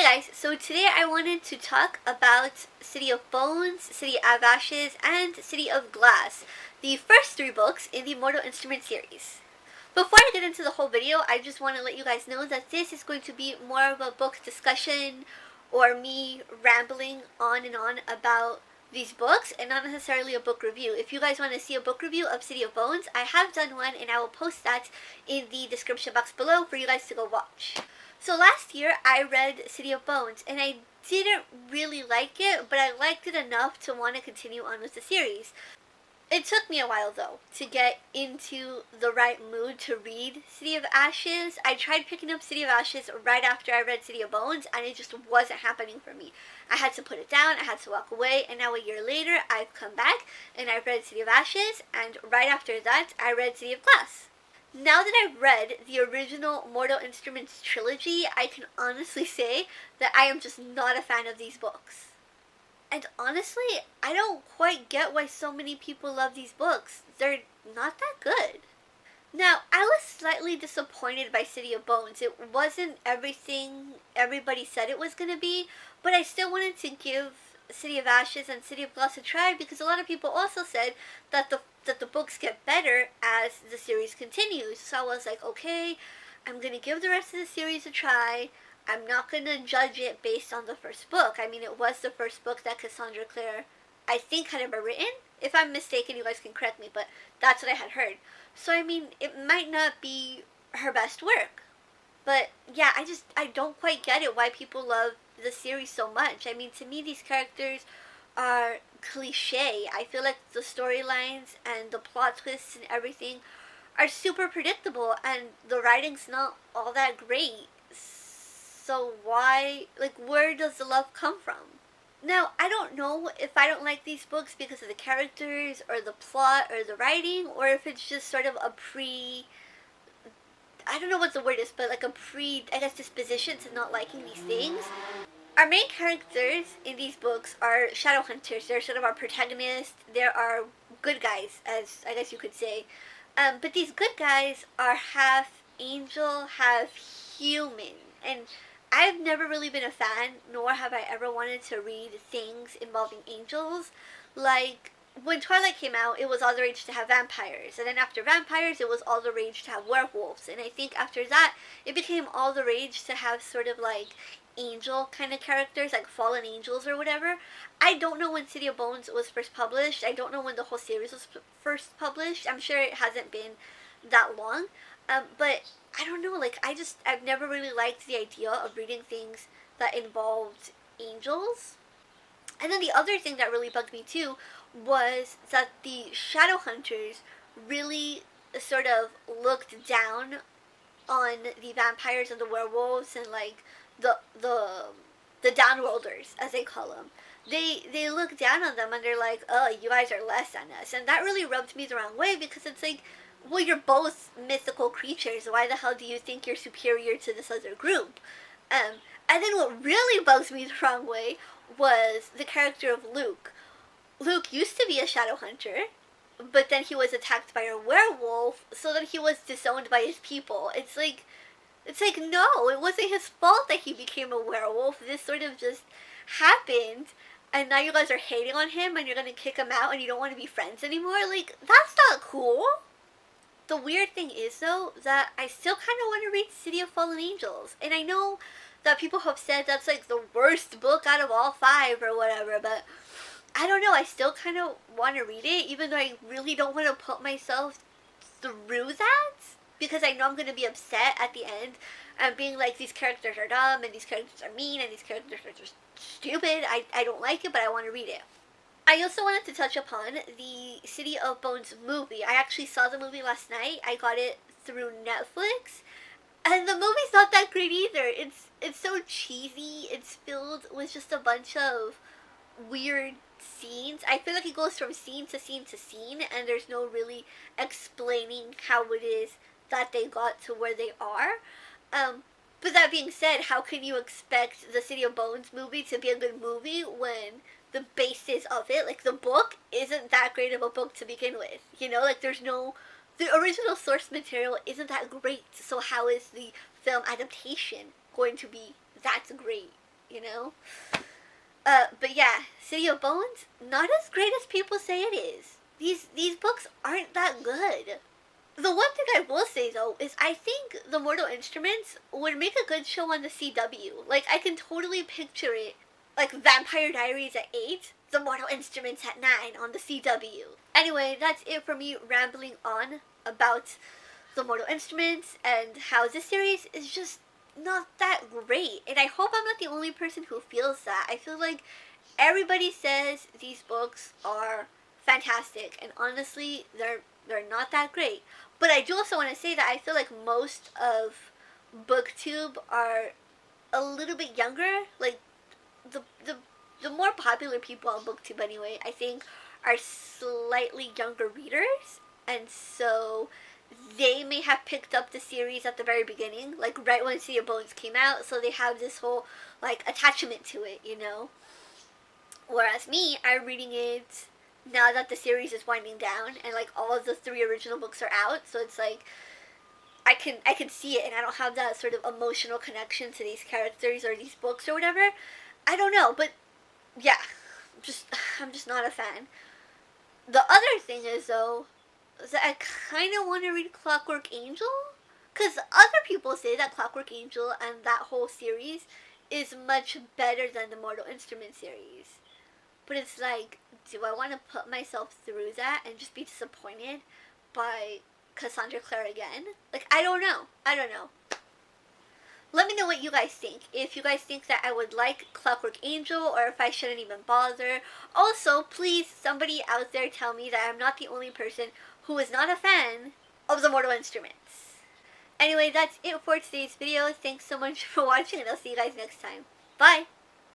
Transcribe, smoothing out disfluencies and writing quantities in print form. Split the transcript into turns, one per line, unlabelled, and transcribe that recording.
guys, so today I wanted to talk about City of Bones, City of Ashes, and City of Glass, the first three books in the Mortal Instruments series. Before I get into the whole video, I just want to let you guys know that this is going to be more of a book discussion or me rambling on and on about these books and not necessarily a book review. If you guys want to see a book review of City of Bones, I have done one and I will post that in the description box below for you guys to go watch. So last year I read City of Bones and I didn't really like it, but I liked it enough to want to continue on with the series. It took me a while though to get into the right mood to read City of Ashes. I tried picking up City of Ashes right after I read City of Bones and it just wasn't happening for me. I had to put it down, I had to walk away, and now a year later I've come back and I've read City of Ashes, and right after that I read City of Glass. Now that I've read the original Mortal Instruments trilogy, I can honestly say that I am just not a fan of these books. And honestly, I don't quite get why so many people love these books. They're not that good. Now, I was slightly disappointed by City of Bones. It wasn't everything everybody said it was going to be, but I still wanted to give City of Ashes and City of Glass a try because a lot of people also said that the books get better as the series continues. So I was like, okay, I'm going to give the rest of the series a try. I'm not going to judge it based on the first book. I mean, it was the first book that Cassandra Clare, I think, had ever written. If I'm mistaken, you guys can correct me, but that's what I had heard. So, I mean, it might not be her best work. But, yeah, I don't quite get it why people love the series so much. I mean, to me, these characters are cliche. I feel like the storylines and the plot twists and everything are super predictable, and the writing's not all that great. So why, like, where does the love come from? Now, I don't know if I don't like these books because of the characters or the plot or the writing, or if it's just sort of a I don't know what the word is, but like I guess, disposition to not liking these things. Our main characters in these books are shadow hunters. They're sort of our protagonists. There are good guys, as I guess you could say. But these good guys are half angel, half human. And I've never really been a fan, nor have I ever wanted to read things involving angels. Like, when Twilight came out, it was all the rage to have vampires. And then after vampires, it was all the rage to have werewolves. And I think after that, it became all the rage to have sort of like angel kind of characters, like fallen angels or whatever. I don't know when City of Bones was first published. I don't know when the whole series was first published. I'm sure it hasn't been that long. But I don't know, like, I've never really liked the idea of reading things that involved angels. And then the other thing that really bugged me too was that the shadow hunters really sort of looked down on the vampires and the werewolves and like the downworlders, as they call them. They look down on them and they're like, oh, you guys are less than us. And that really rubbed me the wrong way because it's like, well, you're both mythical creatures. Why the hell do you think you're superior to this other group? And then what really bugs me the wrong way was the character of Luke. Luke used to be a shadow hunter, but then he was attacked by a werewolf, so then he was disowned by his people. It's like, no, it wasn't his fault that he became a werewolf. This sort of just happened, and now you guys are hating on him, and you're gonna kick him out, and you don't want to be friends anymore? Like, that's not cool. The weird thing is, though, that I still kind of want to read City of Fallen Angels. And I know that people have said that's like the worst book out of all five or whatever, but I don't know. I still kind of want to read it, even though I really don't want to put myself through that. Because I know I'm going to be upset at the end and being like, these characters are dumb and these characters are mean and these characters are just stupid. I don't like it, but I want to read it. I also wanted to touch upon the City of Bones movie. I actually saw the movie last night. I got it through Netflix. And the movie's not that great either. It's so cheesy. It's filled with just a bunch of weird scenes. I feel like it goes from scene to scene to scene, and there's no really explaining how it is that they got to where they are. But that being said, how can you expect the City of Bones movie to be a good movie when the basis of it, like the book, isn't that great of a book to begin with? You know, like the original source material isn't that great, so how is the film adaptation going to be that great? you know? But yeah, City of Bones, not as great as people say it is. These books aren't that good. The one thing I will say though is I think the Mortal Instruments would make a good show on the CW. Like I can totally picture it. Like Vampire Diaries at 8, The Mortal Instruments at 9 on the CW. Anyway, that's it for me rambling on about The Mortal Instruments and how this series is just not that great. And I hope I'm not the only person who feels that. I feel like everybody says these books are fantastic, and honestly, they're not that great. But I do also want to say that I feel like most of BookTube are a little bit younger. Like the more popular people on BookTube anyway, I think, are slightly younger readers, and so they may have picked up the series at the very beginning, like right when City of Bones came out, so they have this whole like attachment to it, you know. Whereas me, I'm reading it now that the series is winding down and like all of the 3 original books are out, so it's like I can see it and I don't have that sort of emotional connection to these characters or these books or whatever. I don't know, but yeah, I'm just not a fan. The other thing is though that I kind of want to read Clockwork Angel, because other people say that Clockwork Angel and that whole series is much better than the Mortal Instruments series. But it's like, do I want to put myself through that and just be disappointed by Cassandra Clare again? Like, I don't know. I don't know. Let me know what you guys think. If you guys think that I would like Clockwork Angel or if I shouldn't even bother. Also, please, somebody out there tell me that I'm not the only person who is not a fan of the Mortal Instruments. Anyway, that's it for today's video. Thanks so much for watching and I'll see you guys next time. Bye!